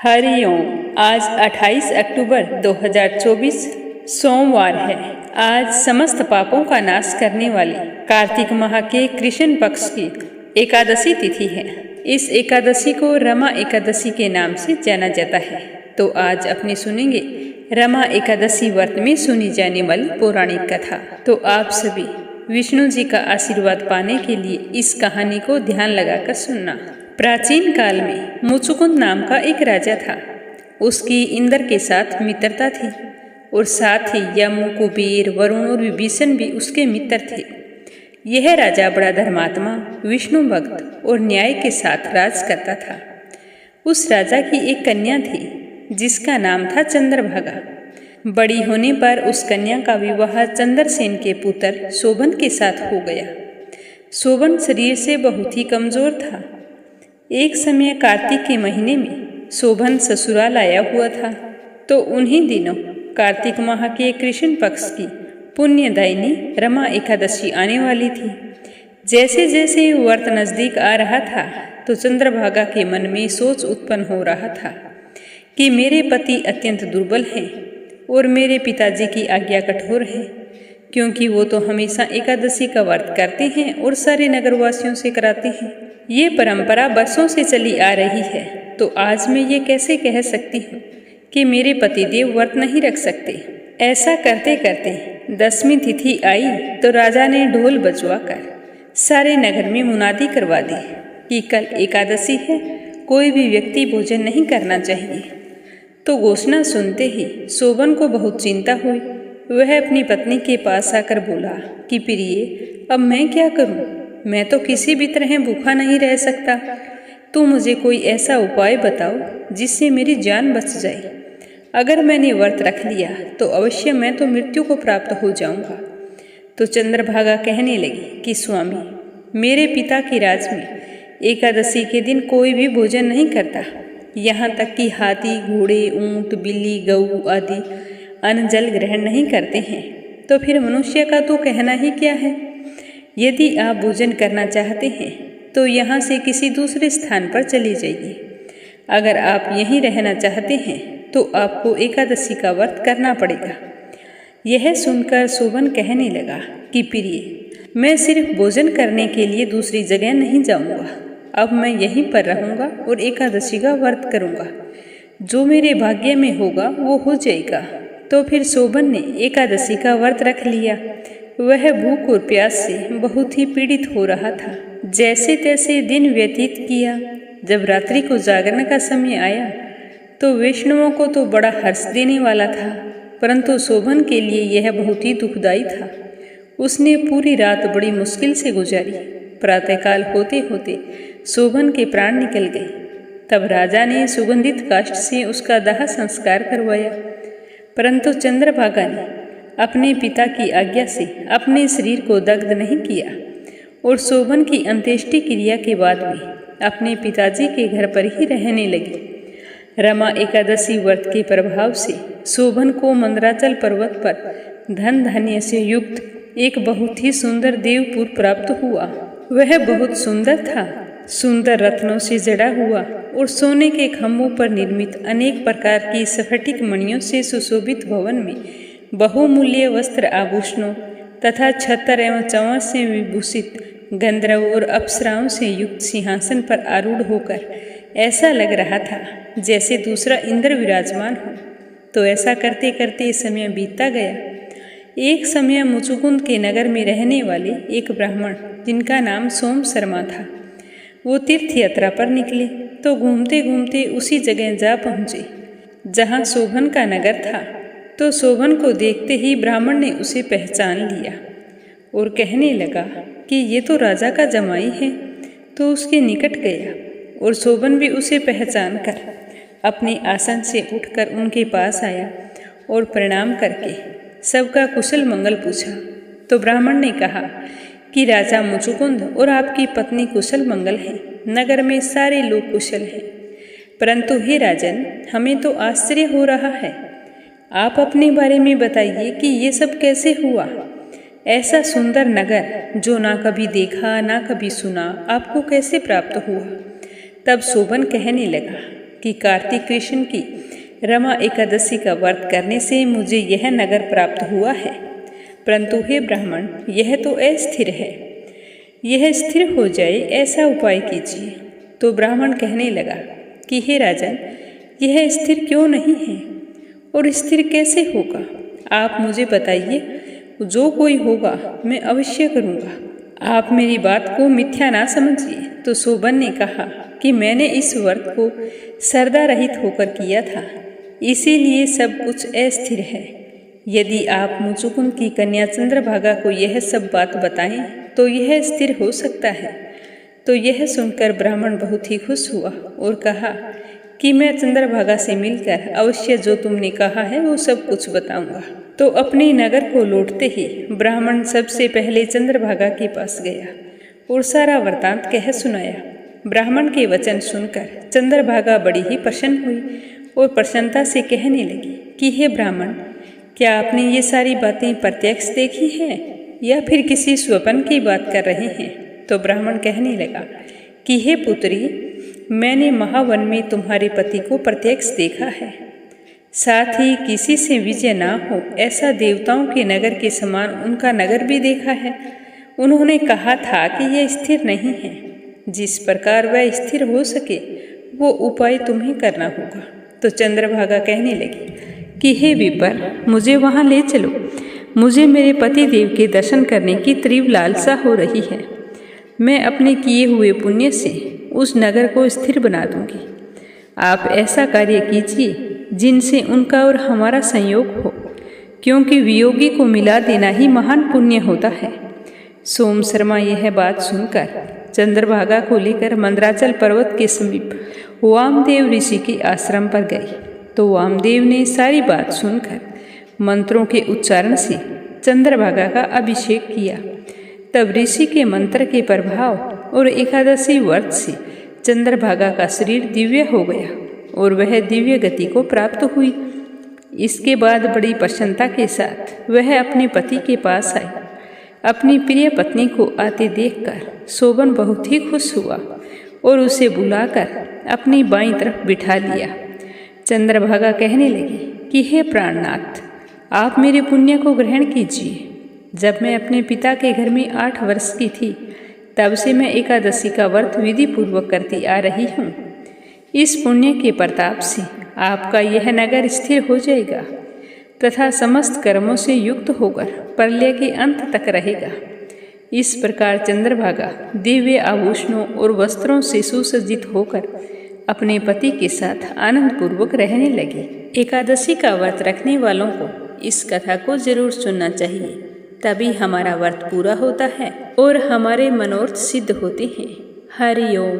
हरिओम। आज 28 अक्टूबर 2024 सोमवार है। आज समस्त पापों का नाश करने वाली कार्तिक माह के कृष्ण पक्ष की एकादशी तिथि है। इस एकादशी को रमा एकादशी के नाम से जाना जाता है। तो आज अपने सुनेंगे रमा एकादशी व्रत में सुनी जाने वाली पौराणिक कथा। तो आप सभी विष्णु जी का आशीर्वाद पाने के लिए इस कहानी को ध्यान लगाकर सुनना। प्राचीन काल में मुचुकुंद नाम का एक राजा था। उसकी इंद्र के साथ मित्रता थी और साथ ही यम, कुबेर, वरुण और विभीषण भी उसके मित्र थे। यह राजा बड़ा धर्मात्मा, विष्णु भक्त और न्याय के साथ राज करता था। उस राजा की एक कन्या थी जिसका नाम था चंद्रभागा। बड़ी होने पर उस कन्या का विवाह चंद्रसेन के पुत्र शोभन के साथ हो गया। शोभन शरीर से बहुत ही कमजोर था। एक समय कार्तिक के महीने में शोभन ससुराल आया हुआ था। तो उन्हीं दिनों कार्तिक माह के कृष्ण पक्ष की पुण्यदायिनी रमा एकादशी आने वाली थी। जैसे जैसे व्रत नजदीक आ रहा था तो चंद्रभागा के मन में सोच उत्पन्न हो रहा था कि मेरे पति अत्यंत दुर्बल हैं और मेरे पिताजी की आज्ञा कठोर है, क्योंकि वो तो हमेशा एकादशी का व्रत करते हैं और सारे नगरवासियों से कराते हैं। ये परंपरा बरसों से चली आ रही है, तो आज मैं ये कैसे कह सकती हूँ कि मेरे पतिदेव व्रत नहीं रख सकते। ऐसा करते करते 10वीं तिथि आई तो राजा ने ढोल बजवाकर सारे नगर में मुनादी करवा दी कि कल एकादशी है, कोई भी व्यक्ति भोजन नहीं करना चाहिए। तो घोषणा सुनते ही शोभन को बहुत चिंता हुई। वह अपनी पत्नी के पास आकर बोला कि प्रिय, अब मैं क्या करूं? मैं तो किसी भी तरह भूखा नहीं रह सकता। तू मुझे कोई ऐसा उपाय बताओ जिससे मेरी जान बच जाए। अगर मैंने व्रत रख लिया तो अवश्य मैं तो मृत्यु को प्राप्त हो जाऊंगा। तो चंद्रभागा कहने लगी कि स्वामी, मेरे पिता के राज में एकादशी के दिन कोई भी भोजन नहीं करता। यहाँ तक कि हाथी, घोड़े, ऊंट, बिल्ली, गऊ आदि अन्न जल ग्रहण नहीं करते हैं। तो फिर मनुष्य का तो कहना ही क्या है। यदि आप भोजन करना चाहते हैं तो यहाँ से किसी दूसरे स्थान पर चले जाइए। अगर आप यहीं रहना चाहते हैं तो आपको एकादशी का व्रत करना पड़ेगा। यह सुनकर शोभन कहने लगा कि प्रिय, मैं सिर्फ भोजन करने के लिए दूसरी जगह नहीं जाऊंगा। अब मैं यहीं पर रहूंगा और एकादशी का व्रत करूंगा। जो मेरे भाग्य में होगा वो हो जाएगा। तो फिर शोभन ने एकादशी का व्रत रख लिया। वह भूख और प्यास से बहुत ही पीड़ित हो रहा था। जैसे तैसे दिन व्यतीत किया। जब रात्रि को जागरण का समय आया तो वैष्णवों को तो बड़ा हर्ष देने वाला था, परंतु शोभन के लिए यह बहुत ही दुखदायी था। उसने पूरी रात बड़ी मुश्किल से गुजारी। प्रातःकाल होते होते शोभन के प्राण निकल गए। तब राजा ने सुगंधित काष्ठ से उसका दाह संस्कार करवाया, परंतु चंद्रभागा ने अपने पिता की आज्ञा से अपने शरीर को दग्ध नहीं किया और शोभन की अंत्येष्टि क्रिया के बाद भी अपने पिताजी के घर पर ही रहने लगी। रमा एकादशी व्रत के प्रभाव से शोभन को मंदराचल पर्वत पर धन धान्य से युक्त एक बहुत ही सुंदर देवपुर प्राप्त हुआ। वह बहुत सुंदर था। सुंदर रत्नों से जड़ा हुआ और सोने के खंभों पर निर्मित अनेक प्रकार की स्फटिक मणियों से सुशोभित भवन में बहुमूल्य वस्त्र, आभूषणों तथा छत्र एवं चंवर से विभूषित गंधर्व और अप्सराओं से युक्त सिंहासन पर आरूढ़ होकर ऐसा लग रहा था जैसे दूसरा इंद्र विराजमान हो। तो ऐसा करते करते समय बीतता गया। एक समय मुचुकुंद के नगर में रहने वाले एक ब्राह्मण जिनका नाम सोम शर्मा था, वो तीर्थ यात्रा पर निकले तो घूमते घूमते उसी जगह जा पहुँचे जहाँ शोभन का नगर था। तो शोभन को देखते ही ब्राह्मण ने उसे पहचान लिया और कहने लगा कि ये तो राजा का जमाई है। तो उसके निकट गया और शोभन भी उसे पहचान कर अपने आसन से उठकर उनके पास आया और प्रणाम करके सबका कुशल मंगल पूछा। तो ब्राह्मण ने कहा कि राजा मुचुकुंद और आपकी पत्नी कुशल मंगल हैं। नगर में सारे लोग कुशल हैं, परंतु हे राजन, हमें तो आश्चर्य हो रहा है। आप अपने बारे में बताइए कि ये सब कैसे हुआ। ऐसा सुंदर नगर जो ना कभी देखा ना कभी सुना, आपको कैसे प्राप्त हुआ। तब शोभन कहने लगा कि कार्तिक कृष्ण की रमा एकादशी का व्रत करने से मुझे यह नगर प्राप्त हुआ है, परंतु हे ब्राह्मण, यह तो अस्थिर है। यह स्थिर हो जाए ऐसा उपाय कीजिए। तो ब्राह्मण कहने लगा कि हे राजन, यह स्थिर क्यों नहीं है और स्थिर कैसे होगा? आप मुझे बताइए, जो कोई होगा मैं अवश्य करूँगा। आप मेरी बात को मिथ्या ना समझिए। तो सोबन ने कहा कि मैंने इस व्रत को श्रद्धा रहित होकर किया था, इसीलिए सब कुछ अस्थिर है। यदि आप मुचुकुंद की कन्या चंद्रभागा को यह सब बात बताएं तो यह स्थिर हो सकता है। तो यह सुनकर ब्राह्मण बहुत ही खुश हुआ और कहा कि मैं चंद्रभागा से मिलकर अवश्य जो तुमने कहा है वो सब कुछ बताऊंगा। तो अपने नगर को लौटते ही ब्राह्मण सबसे पहले चंद्रभागा के पास गया और सारा वृतांत कह सुनाया। ब्राह्मण के वचन सुनकर चंद्रभागा बड़ी ही प्रसन्न हुई और प्रसन्नता से कहने लगी कि हे ब्राह्मण, क्या आपने ये सारी बातें प्रत्यक्ष देखी हैं या फिर किसी स्वप्न की बात कर रहे हैं? तो ब्राह्मण कहने लगा कि हे पुत्री, मैंने महावन में तुम्हारे पति को प्रत्यक्ष देखा है, साथ ही किसी से विजय ना हो ऐसा देवताओं के नगर के समान उनका नगर भी देखा है। उन्होंने कहा था कि यह स्थिर नहीं है। जिस प्रकार वह स्थिर हो सके वो उपाय तुम्हें करना होगा। तो चंद्रभागा कहने लगी कि हे विपर, मुझे वहाँ ले चलो। मुझे मेरे पति देव के दर्शन करने की तीव्र लालसा हो रही है। मैं अपने किए हुए पुण्य से उस नगर को स्थिर बना दूंगी। आप ऐसा कार्य कीजिए जिनसे उनका और हमारा संयोग हो, क्योंकि वियोगी को मिला देना ही महान पुण्य होता है। सोम शर्मा यह बात सुनकर चंद्रभागा को लेकर मंदराचल पर्वत के समीप वामदेव ऋषि के आश्रम पर गए। तो वामदेव ने सारी बात सुनकर मंत्रों के उच्चारण से चंद्रभागा का अभिषेक किया। तब ऋषि के मंत्र के प्रभाव और एकादशी व्रत से चंद्रभागा का शरीर दिव्य हो गया और वह दिव्य गति को प्राप्त हुई। इसके बाद बड़ी प्रसन्नता के साथ वह अपने पति के पास आई। अपनी प्रिय पत्नी को आते देखकर सोबन बहुत ही खुश हुआ और उसे बुलाकर अपनी बाईं तरफ बिठा लिया। चंद्रभागा कहने लगी कि हे प्राणनाथ, आप मेरे पुण्य को ग्रहण कीजिए। जब मैं अपने पिता के घर में 8 वर्ष की थी, तब से मैं एकादशी का व्रत विधि पूर्वक करती आ रही हूँ। इस पुण्य के प्रताप से आपका यह नगर स्थिर हो जाएगा तथा समस्त कर्मों से युक्त होकर प्रलय के अंत तक रहेगा। इस प्रकार चंद्रभागा दिव्य आभूषणों और वस्त्रों से सुसज्जित होकर अपने पति के साथ आनंद पूर्वक रहने लगी। एकादशी का व्रत रखने वालों को इस कथा को जरूर सुनना चाहिए, तभी हमारा व्रत पूरा होता है और हमारे मनोरथ सिद्ध होते हैं। हरि ओम।